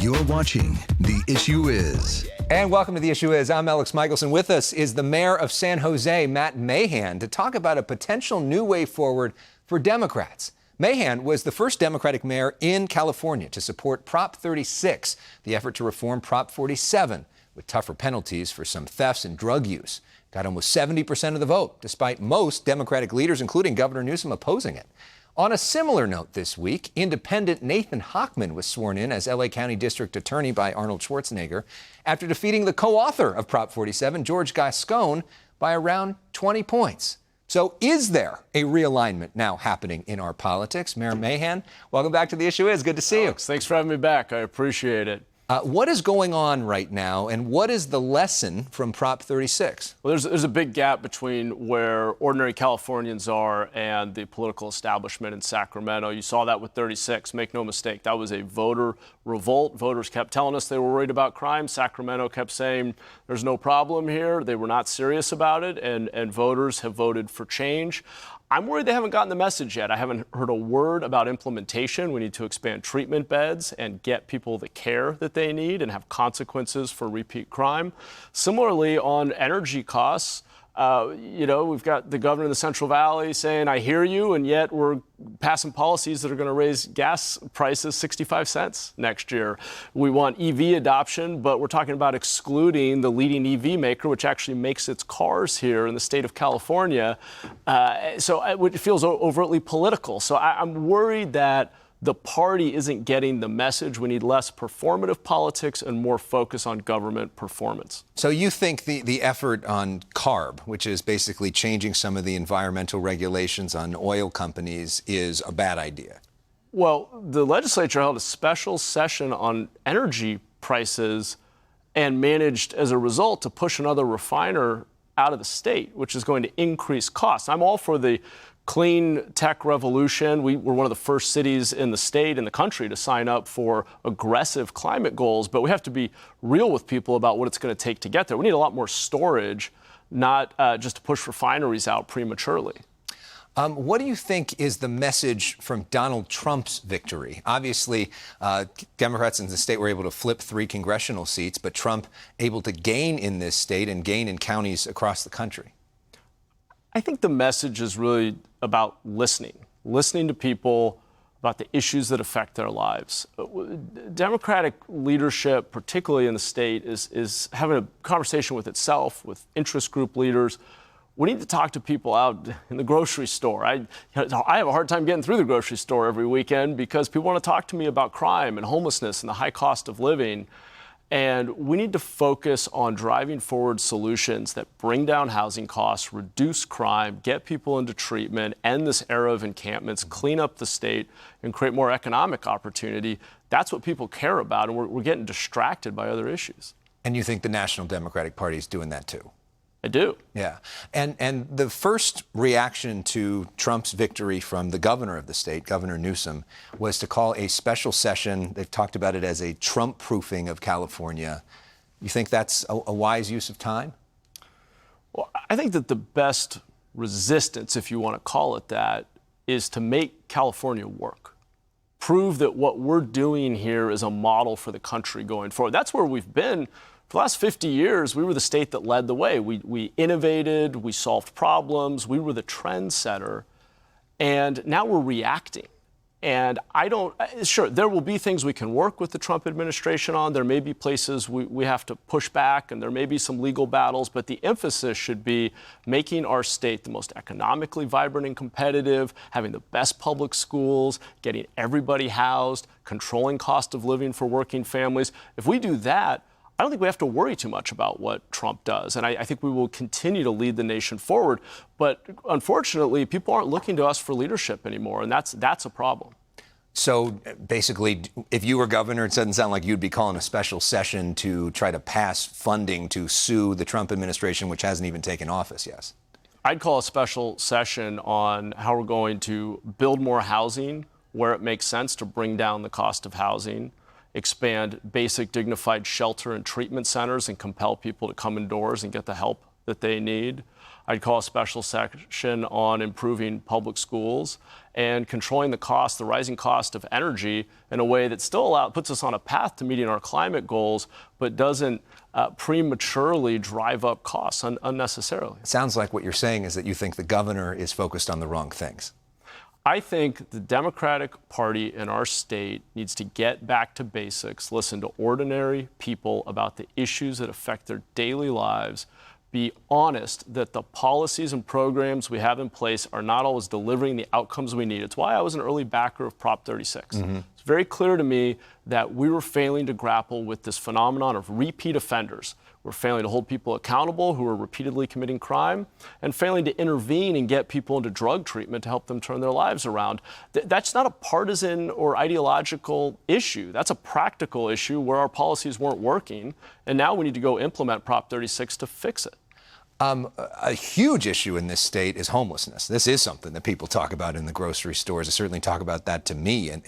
You're watching The Issue Is. And welcome to The Issue Is. I'm Elex Michaelson. With us is the mayor of San Jose, Matt Mahan, to talk about a potential new way forward for Democrats. Mahan was the first Democratic mayor in California to support Prop 36, the effort to reform Prop 47, with tougher penalties for some thefts and drug use. Got almost 70% of the vote, despite most Democratic leaders, including Governor Newsom, opposing it. On a similar note this week, independent Nathan Hochman was sworn in as L.A. County District Attorney by Arnold Schwarzenegger after defeating the co-author of Prop 47, George Gascon, by around 20 points. So is there a realignment now happening in our politics? Mayor Mahan, welcome back to The Issue Is. Good to see you. Thanks for having me back. I appreciate it. What is going on right now, and what is the lesson from Prop 36? Well, there's a big gap between where ordinary Californians are and the political establishment in Sacramento. You saw that with 36. Make no mistake, that was a voter revolt. Voters kept telling us they were worried about crime. Sacramento kept saying there's no problem here. They were not serious about it, and voters have voted for change. I'm worried they haven't gotten the message yet. I haven't heard a word about implementation. We need to expand treatment beds and get people the care that they need and have consequences for repeat crime. Similarly, on energy costs, we've got the governor in the Central Valley saying, I hear you, and yet we're passing policies that are going to raise gas prices 65 cents next year. We want EV adoption, but we're talking about excluding the leading EV maker, which actually makes its cars here in the state of California. So it feels overtly political. So I'm worried that the party isn't getting the message. We need less performative politics and more focus on government performance. So you think the effort on CARB, which is basically changing some of the environmental regulations on oil companies, is a bad idea? Well, the legislature held a special session on energy prices and managed, as a result, to push another refiner out of the state, which is going to increase costs. I'm all for the clean tech revolution. We were one of the first cities in the state, in the country, to sign up for aggressive climate goals, but we have to be real with people about what it's going to take to get there. We need a lot more storage, not just to push refineries out prematurely. What do you think is the message from Donald Trump's victory? Obviously, Democrats in the state were able to flip 3 congressional seats, but Trump able to gain in this state and gain in counties across the country. I think the message is really about listening to people about the issues that affect their lives. Democratic leadership, particularly in the state, is having a conversation with itself, with interest group leaders. We need to talk to people out in the grocery store. I have a hard time getting through the grocery store every weekend because people want to talk to me about crime and homelessness and the high cost of living. And we need to focus on driving forward solutions that bring down housing costs, reduce crime, get people into treatment, end this era of encampments, clean up the state, and create more economic opportunity. That's what people care about, and we're getting distracted by other issues. And you think the National Democratic Party is doing that too? I do. Yeah. And the first reaction to Trump's victory from the governor of the state, Governor Newsom, was to call a special session. They've talked about it as a Trump-proofing of California. You think that's a wise use of time? Well, I think that the best resistance, if you want to call it that, is to make California work. Prove that what we're doing here is a model for the country going forward. That's where we've been. For the last 50 years, we were the state that led the way. We innovated, we solved problems, we were the trendsetter, and now we're reacting. And sure, there will be things we can work with the Trump administration on. There may be places we have to push back, and there may be some legal battles, but the emphasis should be making our state the most economically vibrant and competitive, having the best public schools, getting everybody housed, controlling cost of living for working families. If we do that, I don't think we have to worry too much about what Trump does. And I think we will continue to lead the nation forward. But unfortunately, people aren't looking to us for leadership anymore. And that's a problem. So basically, if you were governor, it doesn't sound like you'd be calling a special session to try to pass funding to sue the Trump administration, which hasn't even taken office yet. I'd call a special session on how we're going to build more housing where it makes sense to bring down the cost of housing, expand basic dignified shelter and treatment centers and compel people to come indoors and get the help that they need. I'd call a special section on improving public schools and controlling the rising cost of energy in a way that still puts us on a path to meeting our climate goals, but doesn't prematurely drive up costs unnecessarily. It sounds like what you're saying is that you think the governor is focused on the wrong things. I think the Democratic Party in our state needs to get back to basics, listen to ordinary people about the issues that affect their daily lives, be honest that the policies and programs we have in place are not always delivering the outcomes we need. It's why I was an early backer of Prop 36. It's very clear to me that we were failing to grapple with this phenomenon of repeat offenders. We're failing to hold people accountable who are repeatedly committing crime and failing to intervene and get people into drug treatment to help them turn their lives around. That's not a partisan or ideological issue. That's a practical issue where our policies weren't working, and now we need to go implement Prop 36 to fix it. A huge issue in this state is homelessness. This is something that people talk about in the grocery stores. I certainly talk about that to me and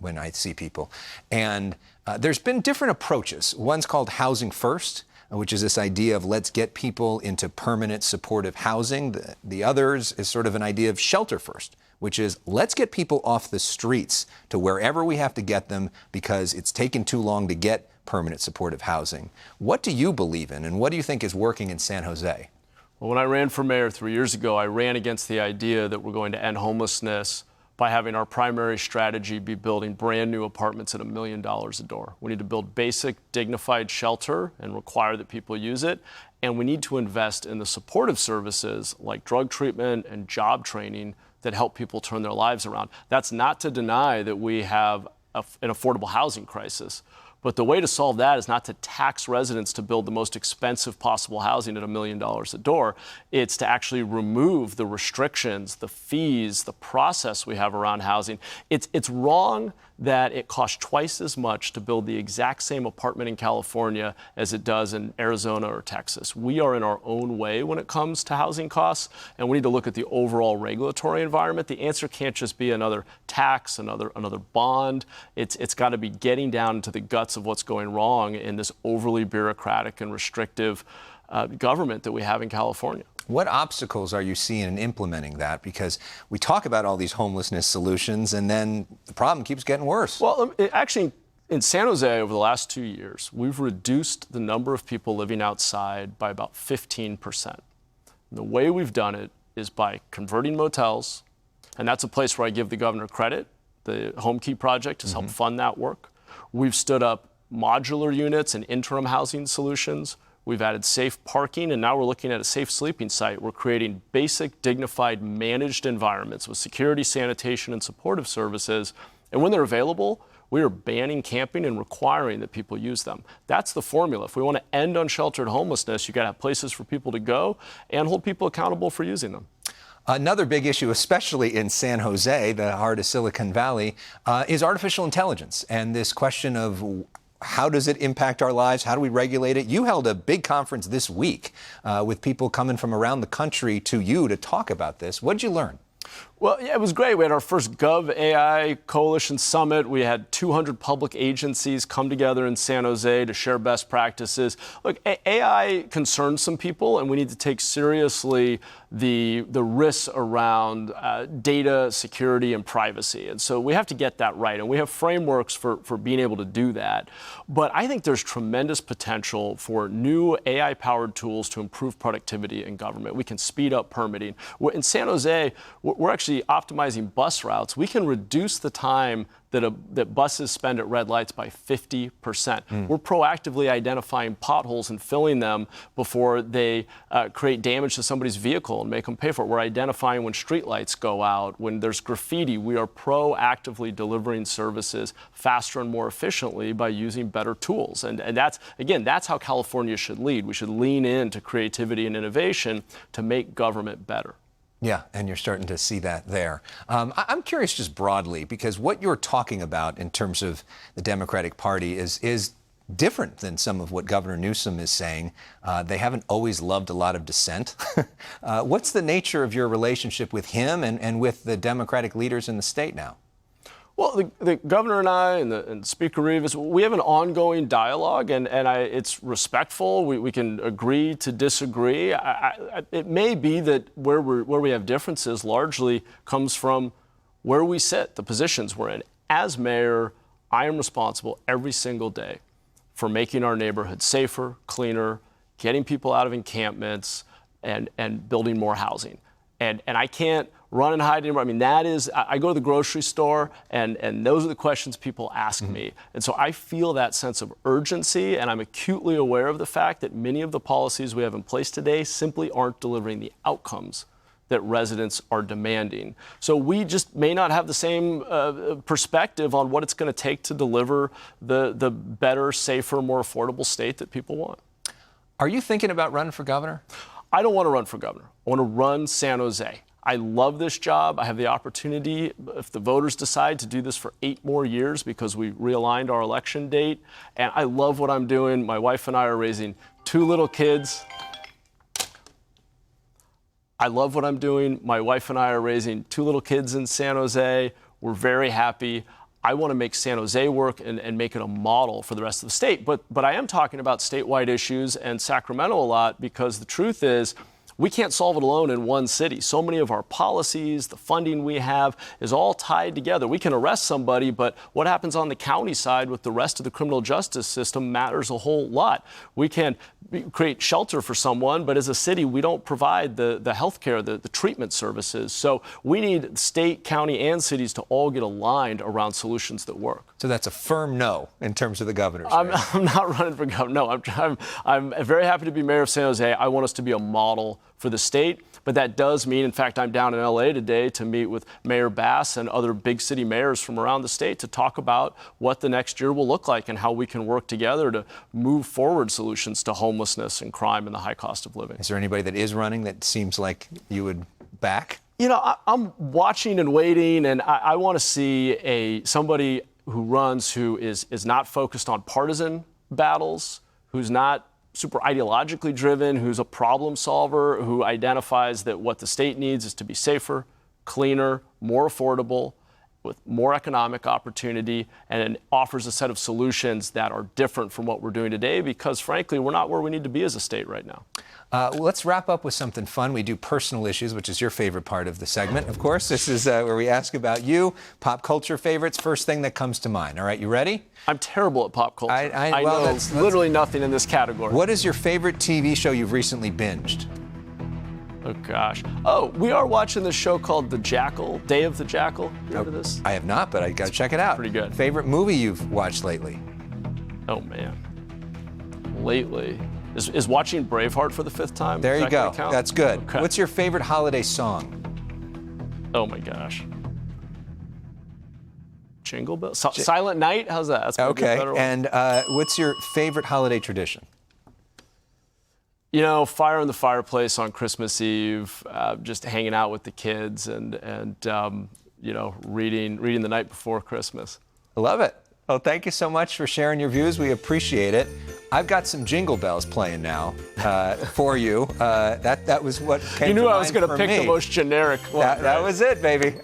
when I see people. And there's been different approaches. One's called Housing First, which is this idea of let's get people into permanent supportive housing. The others is sort of an idea of Shelter First, which is let's get people off the streets to wherever we have to get them because it's taken too long to get permanent supportive housing. What do you believe in, and what do you think is working in San Jose? Well, when I ran for mayor 3 years ago, I ran against the idea that we're going to end homelessness by having our primary strategy be building brand new apartments at $1 million a door. We need to build basic, dignified shelter and require that people use it. And we need to invest in the supportive services like drug treatment and job training that help people turn their lives around. That's not to deny that we have an affordable housing crisis. But the way to solve that is not to tax residents to build the most expensive possible housing at $1 million a door. It's to actually remove the restrictions, the fees, the process we have around housing. It's wrong that it costs twice as much to build the exact same apartment in California as it does in Arizona or Texas. We are in our own way when it comes to housing costs, and we need to look at the overall regulatory environment. The answer can't just be another tax, another bond. It's got to be getting down into the guts of what's going wrong in this overly bureaucratic and restrictive government that we have in California. What obstacles are you seeing in implementing that? Because we talk about all these homelessness solutions, and then the problem keeps getting worse. Well, actually, in San Jose over the last 2 years, we've reduced the number of people living outside by about 15%. And the way we've done it is by converting motels, and that's a place where I give the governor credit. The Home Key Project has helped fund that work. We've stood up modular units and interim housing solutions. We've added safe parking, and now we're looking at a safe sleeping site. We're creating basic, dignified, managed environments with security, sanitation, and supportive services. And when they're available, we are banning camping and requiring that people use them. That's the formula. If we want to end unsheltered homelessness, you've got to have places for people to go and hold people accountable for using them. Another big issue, especially in San Jose, the heart of Silicon Valley, is artificial intelligence and this question of how does it impact our lives? How do we regulate it? You held a big conference this week with people coming from around the country to you to talk about this. What did you learn? Well, yeah, it was great. We had our first Gov AI Coalition Summit. We had 200 public agencies come together in San Jose to share best practices. Look, AI concerns some people, and we need to take seriously the risks around data security and privacy. And so we have to get that right. And we have frameworks for being able to do that. But I think there's tremendous potential for new AI-powered tools to improve productivity in government. We can speed up permitting. In San Jose, we're actually optimizing bus routes. We can reduce the time that buses spend at red lights by 50%. We're proactively identifying potholes and filling them before they create damage to somebody's vehicle and make them pay for it. We're identifying when streetlights go out, when there's graffiti. We are proactively delivering services faster and more efficiently by using better tools. And that's, again, that's how California should lead. We should lean into creativity and innovation to make government better. Yeah, and you're starting to see that there. I'm curious just broadly, because what you're talking about in terms of the Democratic Party is different than some of what Governor Newsom is saying. They haven't always loved a lot of dissent. What's the nature of your relationship with him and with the Democratic leaders in the state now? Well, the governor and I and Speaker Rivas, we have an ongoing dialogue, and it's respectful. We can agree to disagree. It may be that where we have differences largely comes from where we sit, the positions we're in. As mayor, I am responsible every single day for making our neighborhood safer, cleaner, getting people out of encampments, and building more housing. And I can't run and hide anymore. I mean, that is, I go to the grocery store, and those are the questions people ask me. And so I feel that sense of urgency, and I'm acutely aware of the fact that many of the policies we have in place today simply aren't delivering the outcomes that residents are demanding. So we just may not have the same perspective on what it's going to take to deliver the better, safer, more affordable state that people want. Are you thinking about running for governor? I don't want to run for governor. I want to run San Jose. I love this job. I have the opportunity, if the voters decide, to do this for 8 more years because we realigned our election date. And I love what I'm doing. My wife and I are raising 2 little kids. I love what I'm doing. My wife and I are raising 2 little kids in San Jose. We're very happy. I want to make San Jose work and make it a model for the rest of the state. But I am talking about statewide issues and Sacramento a lot because the truth is, we can't solve it alone in one city. So many of our policies, the funding we have, is all tied together. We can arrest somebody, but what happens on the county side with the rest of the criminal justice system matters a whole lot. We can create shelter for someone, but as a city, we don't provide the health care, the treatment services. So we need state, county, and cities to all get aligned around solutions that work. So that's a firm no in terms of the governor's race. I'm not running for governor. No, I'm very happy to be mayor of San Jose. I want us to be a model for the state, but that does mean, in fact, I'm down in LA today to meet with Mayor Bass and other big city mayors from around the state to talk about what the next year will look like and how we can work together to move forward solutions to homelessness and crime and the high cost of living. Is there anybody that is running that seems like you would back? You know, I'm watching and waiting, and I want to see somebody who runs who is not focused on partisan battles, who's not super ideologically driven, who's a problem solver, who identifies that what the state needs is to be safer, cleaner, more affordable, with more economic opportunity, and offers a set of solutions that are different from what we're doing today because, frankly, we're not where we need to be as a state right now. Let's wrap up with something fun. We do personal issues, which is your favorite part of the segment, of course. This is where we ask about you, pop culture favorites, first thing that comes to mind. All right, you ready? I'm terrible at pop culture. I well, know literally nothing in this category. What is your favorite TV show you've recently binged? Oh, gosh. Oh, we are watching this show called The Jackal, Day of the Jackal. You heard of this? I have not, but I got to check it out. Pretty good. Favorite movie you've watched lately? Oh, man. Lately. Is watching Braveheart for the 5th time? There you go. That's good. Okay. What's your favorite holiday song? Oh, my gosh. Jingle Bells? Silent Night? How's that? That's probably a better one. And what's your favorite holiday tradition? You know, fire in the fireplace on Christmas Eve, just hanging out with the kids and you know, reading the night before Christmas. I love it. Well, thank you so much for sharing your views. We appreciate it. I've got some Jingle Bells playing now for you. That was what came to mind. You knew I was going to pick me. the most generic one. That was it, baby.